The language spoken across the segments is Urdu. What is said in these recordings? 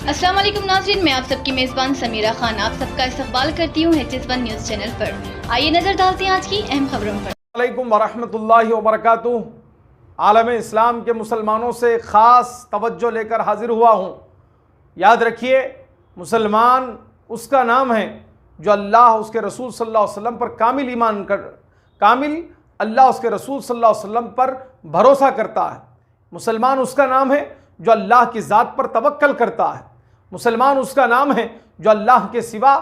السلام علیکم ناظرین، میں آپ سب کی میزبان سمیرہ خان آپ سب کا استقبال کرتی ہوں HS1 نیوز چینل پر۔ آئیے نظر ڈالتے ہیں آج کی اہم خبروں پر۔ السلام علیکم ورحمۃ اللہ وبرکاتہ۔ عالم اسلام کے مسلمانوں سے خاص توجہ لے کر حاضر ہوا ہوں۔ یاد رکھیے، مسلمان اس کا نام ہے جو اللہ اس کے رسول صلی اللہ علیہ وسلم پر کامل اللہ اس کے رسول صلی اللہ علیہ وسلم پر بھروسہ کرتا ہے۔ مسلمان اس کا نام ہے جو اللہ کی ذات پر توکل کرتا ہے۔ مسلمان اس کا نام ہے جو اللہ کے سوا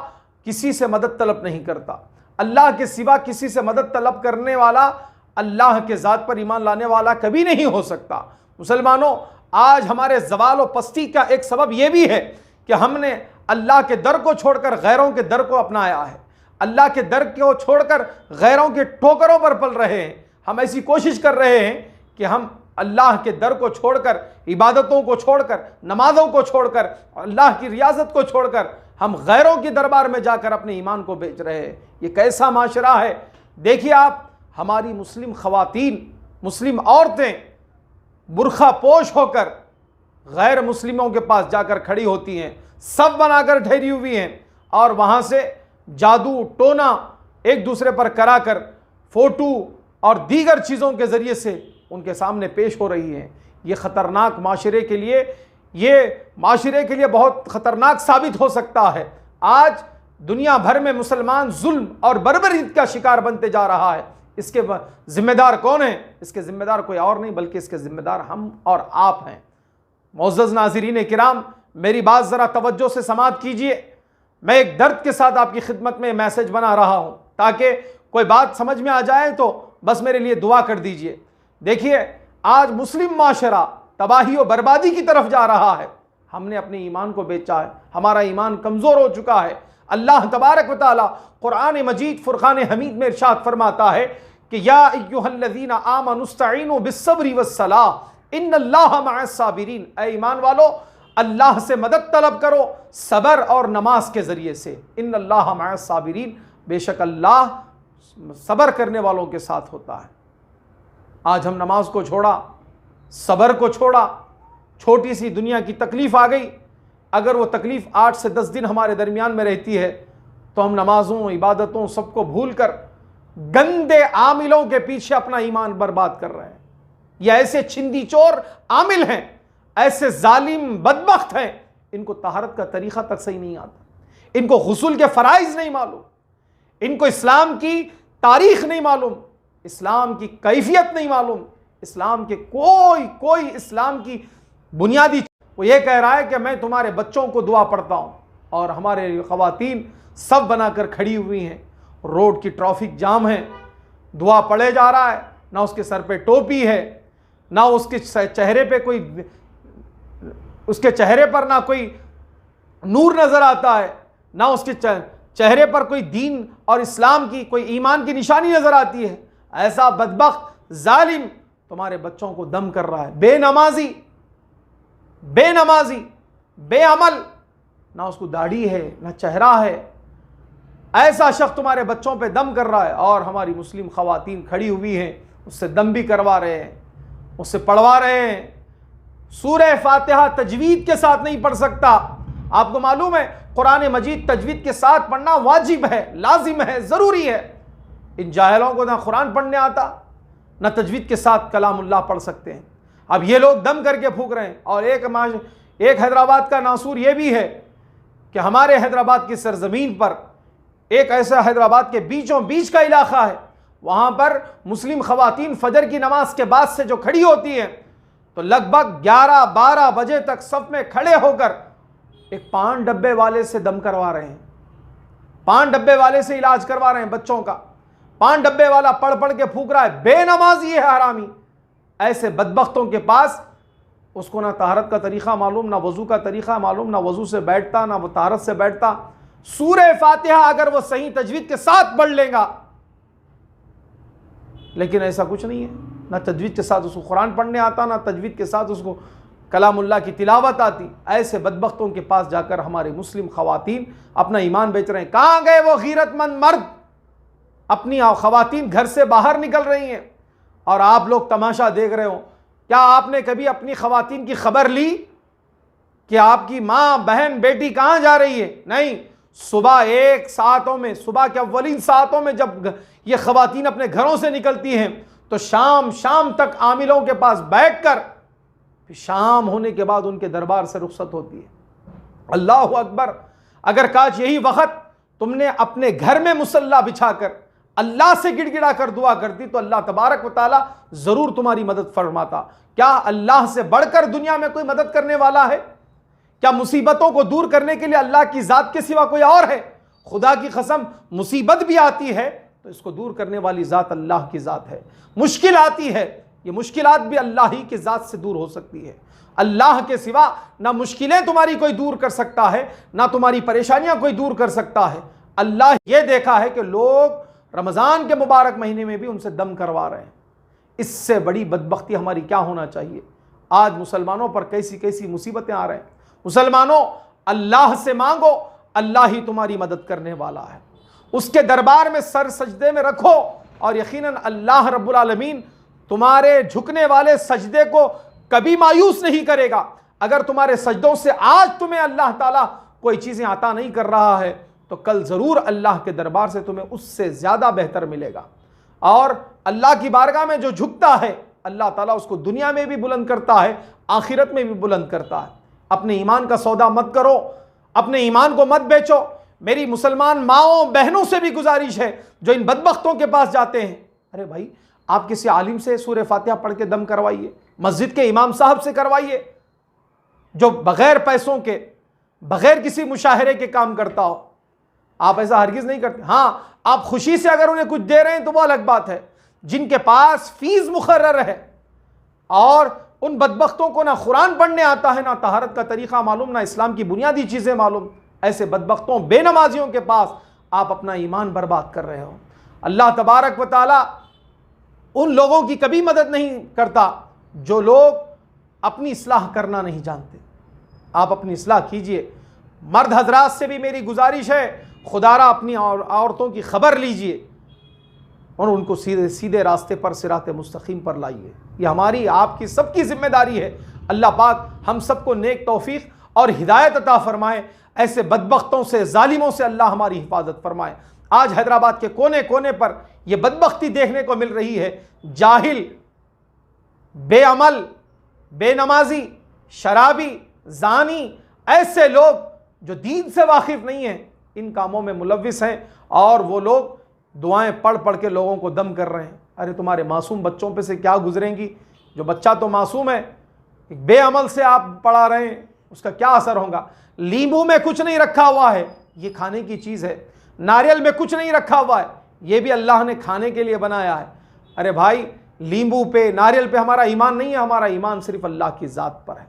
کسی سے مدد طلب نہیں کرتا۔ اللہ کے سوا کسی سے مدد طلب کرنے والا اللہ کے ذات پر ایمان لانے والا کبھی نہیں ہو سکتا۔ مسلمانوں، آج ہمارے زوال و پستی کا ایک سبب یہ بھی ہے کہ ہم نے اللہ کے در کو چھوڑ کر غیروں کے در کو اپنایا ہے۔ اللہ کے در کو چھوڑ کر غیروں کے ٹھوکروں پر پل رہے ہیں۔ ہم ایسی کوشش کر رہے ہیں کہ ہم اللہ کے در کو چھوڑ کر، عبادتوں کو چھوڑ کر، نمازوں کو چھوڑ کر، اللہ کی ریاضت کو چھوڑ کر ہم غیروں کی دربار میں جا کر اپنے ایمان کو بیچ رہے ہیں۔ یہ کیسا معاشرہ ہے؟ دیکھیے آپ، ہماری مسلم خواتین، مسلم عورتیں برقع پوش ہو کر غیر مسلموں کے پاس جا کر کھڑی ہوتی ہیں، صف بنا کر ٹھہری ہوئی ہیں، اور وہاں سے جادو ٹونا ایک دوسرے پر کرا کر فوٹو اور دیگر چیزوں کے ذریعے سے ان کے سامنے پیش ہو رہی ہیں۔ یہ خطرناک معاشرے کے لیے بہت خطرناک ثابت ہو سکتا ہے۔ آج دنیا بھر میں مسلمان ظلم اور بربریت کا شکار بنتے جا رہا ہے۔ اس کے ذمہ دار کون ہیں؟ اس کے ذمہ دار کوئی اور نہیں بلکہ اس کے ذمہ دار ہم اور آپ ہیں۔ معزز ناظرین کرام، میری بات ذرا توجہ سے سماعت کیجئے۔ میں ایک درد کے ساتھ آپ کی خدمت میں میسج بنا رہا ہوں تاکہ کوئی بات سمجھ میں آ جائے تو بس میرے لیے دعا کر دیجئے۔ دیکھیے، آج مسلم معاشرہ تباہی و بربادی کی طرف جا رہا ہے۔ ہم نے اپنے ایمان کو بیچا ہے، ہمارا ایمان کمزور ہو چکا ہے۔ اللہ تبارک و تعالی قرآن مجید فرقان حمید میں ارشاد فرماتا ہے کہ یا ایھا الذین آمنوا استعینوا بالصبر والصلاۃ ان اللہ مع الصابرین۔ اے ایمان والو، اللہ سے مدد طلب کرو صبر اور نماز کے ذریعے سے۔ ان اللہ مع الصابرین، بے شک اللہ صبر کرنے والوں کے ساتھ ہوتا ہے۔ آج ہم نماز کو چھوڑا، صبر کو چھوڑا، چھوٹی سی دنیا کی تکلیف آ گئی۔ اگر وہ تکلیف 8 سے 10 دن ہمارے درمیان میں رہتی ہے تو ہم نمازوں، عبادتوں سب کو بھول کر گندے عاملوں کے پیچھے اپنا ایمان برباد کر رہے ہیں۔ یہ ایسے چھندی چور عامل ہیں، ایسے ظالم بدبخت ہیں، ان کو طہارت کا طریقہ تک صحیح نہیں آتا، ان کو غسل کے فرائض نہیں معلوم، ان کو اسلام کی تاریخ نہیں معلوم، اسلام کی کیفیت نہیں معلوم، اسلام کے کوئی اسلام کی بنیادی۔ وہ یہ کہہ رہا ہے کہ میں تمہارے بچوں کو دعا پڑھتا ہوں، اور ہمارے خواتین سب بنا کر کھڑی ہوئی ہیں، روڈ کی ٹریفک جام ہے، دعا پڑھے جا رہا ہے، نہ اس کے سر پہ ٹوپی ہے، نہ اس کے چہرے پر نہ کوئی نور نظر آتا ہے، نہ اس کے چہرے پر کوئی دین اور اسلام کی، کوئی ایمان کی نشانی نظر آتی ہے۔ ایسا بدبخت ظالم تمہارے بچوں کو دم کر رہا ہے۔ بے نمازی، بے عمل، نہ اس کو داڑھی ہے نہ چہرہ ہے، ایسا شخص تمہارے بچوں پہ دم کر رہا ہے، اور ہماری مسلم خواتین کھڑی ہوئی ہیں، اس سے دم بھی کروا رہے ہیں، اس سے پڑھوا رہے ہیں۔ سورہ فاتحہ تجوید کے ساتھ نہیں پڑھ سکتا۔ آپ کو معلوم ہے قرآن مجید تجوید کے ساتھ پڑھنا واجب ہے، لازم ہے، ضروری ہے۔ ان جاہلوں کو نہ قرآن پڑھنے آتا، نہ تجوید کے ساتھ کلام اللہ پڑھ سکتے ہیں۔ اب یہ لوگ دم کر کے پھونک رہے ہیں۔ اور ایک حیدرآباد کا ناصور یہ بھی ہے کہ ہمارے حیدرآباد کی سرزمین پر ایک ایسا حیدرآباد کے بیچوں بیچ کا علاقہ ہے، وہاں پر مسلم خواتین فجر کی نماز کے بعد سے جو کھڑی ہوتی ہیں تو لگ بھگ 11-12 بجے تک صف میں کھڑے ہو کر ایک پان ڈبے والے سے دم کروا رہے ہیں، پان ڈبے والے سے علاج کروا رہے ہیں بچوں کا۔ پان ڈبے والا پڑھ پڑھ کے پھونک رہا ہے، بے نمازی ہے حرامی۔ ایسے بدبختوں کے پاس اس کو نہ طہارت کا طریقہ معلوم، نہ وضو کا طریقہ معلوم، نہ وضو سے بیٹھتا نہ وہ طہارت سے بیٹھتا۔ سورہ فاتحہ اگر وہ صحیح تجوید کے ساتھ پڑھ لے گا، لیکن ایسا کچھ نہیں ہے، نہ تجوید کے ساتھ اس کو قرآن پڑھنے آتا، نہ تجوید کے ساتھ اس کو کلام اللہ کی تلاوت آتی۔ ایسے بدبختوں کے پاس جا کر ہمارے مسلم خواتین اپنا ایمان بیچ رہے ہیں۔ کہاں گئے وہ غیرت مند مرد؟ اپنی خواتین گھر سے باہر نکل رہی ہیں اور آپ لوگ تماشا دیکھ رہے ہو۔ کیا آپ نے کبھی اپنی خواتین کی خبر لی کہ آپ کی ماں بہن بیٹی کہاں جا رہی ہے، نہیں، صبح ساعتوں میں، صبح کے اولین ساعتوں میں جب یہ خواتین اپنے گھروں سے نکلتی ہیں تو شام تک عاملوں کے پاس بیٹھ کر پھر شام ہونے کے بعد ان کے دربار سے رخصت ہوتی ہے۔ اللہ اکبر، اگر کاش یہی وقت تم نے اپنے گھر میں مصلی بچھا کر اللہ سے گڑ گڑا کر دعا کرتی تو اللہ تبارک و تعالی ضرور تمہاری مدد فرماتا۔ کیا اللہ سے بڑھ کر دنیا میں کوئی مدد کرنے والا ہے؟ کیا مصیبتوں کو دور کرنے کے لیے اللہ کی ذات کے سوا کوئی اور ہے؟ خدا کی قسم، مصیبت بھی آتی ہے تو اس کو دور کرنے والی ذات اللہ کی ذات ہے۔ مشکل آتی ہے، یہ مشکلات بھی اللہ ہی کی ذات سے دور ہو سکتی ہے۔ اللہ کے سوا نہ مشکلیں تمہاری کوئی دور کر سکتا ہے، نہ تمہاری پریشانیاں کوئی دور کر سکتا ہے۔ اللہ یہ دیکھا ہے کہ لوگ رمضان کے مبارک مہینے میں بھی ان سے دم کروا رہے ہیں۔ اس سے بڑی بدبختی ہماری کیا ہونا چاہیے؟ آج مسلمانوں پر کیسی مصیبتیں آ رہے ہیں۔ مسلمانوں، اللہ سے مانگو، اللہ ہی تمہاری مدد کرنے والا ہے۔ اس کے دربار میں سر سجدے میں رکھو اور یقیناً اللہ رب العالمین تمہارے جھکنے والے سجدے کو کبھی مایوس نہیں کرے گا۔ اگر تمہارے سجدوں سے آج تمہیں اللہ تعالیٰ کوئی چیزیں عطا نہیں کر رہا ہے تو کل ضرور اللہ کے دربار سے تمہیں اس سے زیادہ بہتر ملے گا۔ اور اللہ کی بارگاہ میں جو جھکتا ہے اللہ تعالیٰ اس کو دنیا میں بھی بلند کرتا ہے، آخرت میں بھی بلند کرتا ہے۔ اپنے ایمان کا سودا مت کرو، اپنے ایمان کو مت بیچو۔ میری مسلمان ماؤں بہنوں سے بھی گزارش ہے جو ان بدبختوں کے پاس جاتے ہیں، ارے بھائی آپ کسی عالم سے سورہ فاتحہ پڑھ کے دم کروائیے، مسجد کے امام صاحب سے کروائیے جو بغیر پیسوں کے، بغیر کسی مشاہرے کے کام کرتا ہو۔ آپ ایسا ہرگز نہیں کرتے۔ ہاں، آپ خوشی سے اگر انہیں کچھ دے رہے ہیں تو وہ الگ بات ہے۔ جن کے پاس فیس مقرر ہے اور ان بدبختوں کو نہ قرآن پڑھنے آتا ہے، نہ طہارت کا طریقہ معلوم، نہ اسلام کی بنیادی چیزیں معلوم، ایسے بدبختوں بے نمازیوں کے پاس آپ اپنا ایمان برباد کر رہے ہو۔ اللہ تبارک و تعالی ان لوگوں کی کبھی مدد نہیں کرتا جو لوگ اپنی اصلاح کرنا نہیں جانتے۔ آپ اپنی اصلاح کیجئے۔ مرد حضرات سے بھی میری گزارش ہے، خدا را اپنی عورتوں کی خبر لیجئے اور ان کو سیدھے راستے پر، صراط مستقیم پر لائیے۔ یہ ہماری، آپ کی، سب کی ذمہ داری ہے۔ اللہ پاک ہم سب کو نیک توفیق اور ہدایت عطا فرمائے۔ ایسے بدبختوں سے، ظالموں سے اللہ ہماری حفاظت فرمائے۔ آج حیدرآباد کے کونے کونے پر یہ بدبختی دیکھنے کو مل رہی ہے۔ جاہل، بے عمل، بے نمازی، شرابی، زانی، ایسے لوگ جو دین سے واقف نہیں ہیں ان کاموں میں ملوث ہیں، اور وہ لوگ دعائیں پڑھ پڑھ کے لوگوں کو دم کر رہے ہیں۔ ارے تمہارے معصوم بچوں پہ سے کیا گزریں گی؟ جو بچہ تو معصوم ہے، بے عمل سے آپ پڑھا رہے ہیں، اس کا کیا اثر ہوگا؟ لیمبو میں کچھ نہیں رکھا ہوا ہے، یہ کھانے کی چیز ہے۔ ناریل میں کچھ نہیں رکھا ہوا ہے، یہ بھی اللہ نے کھانے کے لیے بنایا ہے۔ ارے بھائی، لیمبو پہ، ناریل پہ ہمارا ایمان نہیں ہے، ہمارا ایمان صرف اللہ کی ذات پر ہے،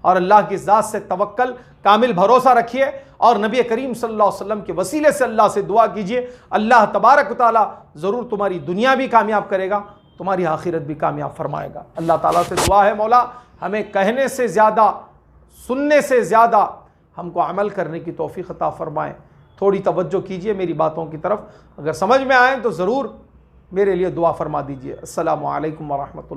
اور اللہ کی ذات سے توکل، کامل بھروسہ رکھیے، اور نبی کریم صلی اللہ علیہ وسلم کے وسیلے سے اللہ سے دعا کیجئے۔ اللہ تبارک و تعالی ضرور تمہاری دنیا بھی کامیاب کرے گا، تمہاری آخرت بھی کامیاب فرمائے گا۔ اللہ تعالیٰ سے دعا ہے، مولا ہمیں کہنے سے زیادہ، سننے سے زیادہ ہم کو عمل کرنے کی توفیق عطا فرمائے۔ تھوڑی توجہ کیجئے میری باتوں کی طرف، اگر سمجھ میں آئیں تو ضرور میرے لیے دعا فرما دیجئے۔ السلام علیکم ورحمۃ اللہ۔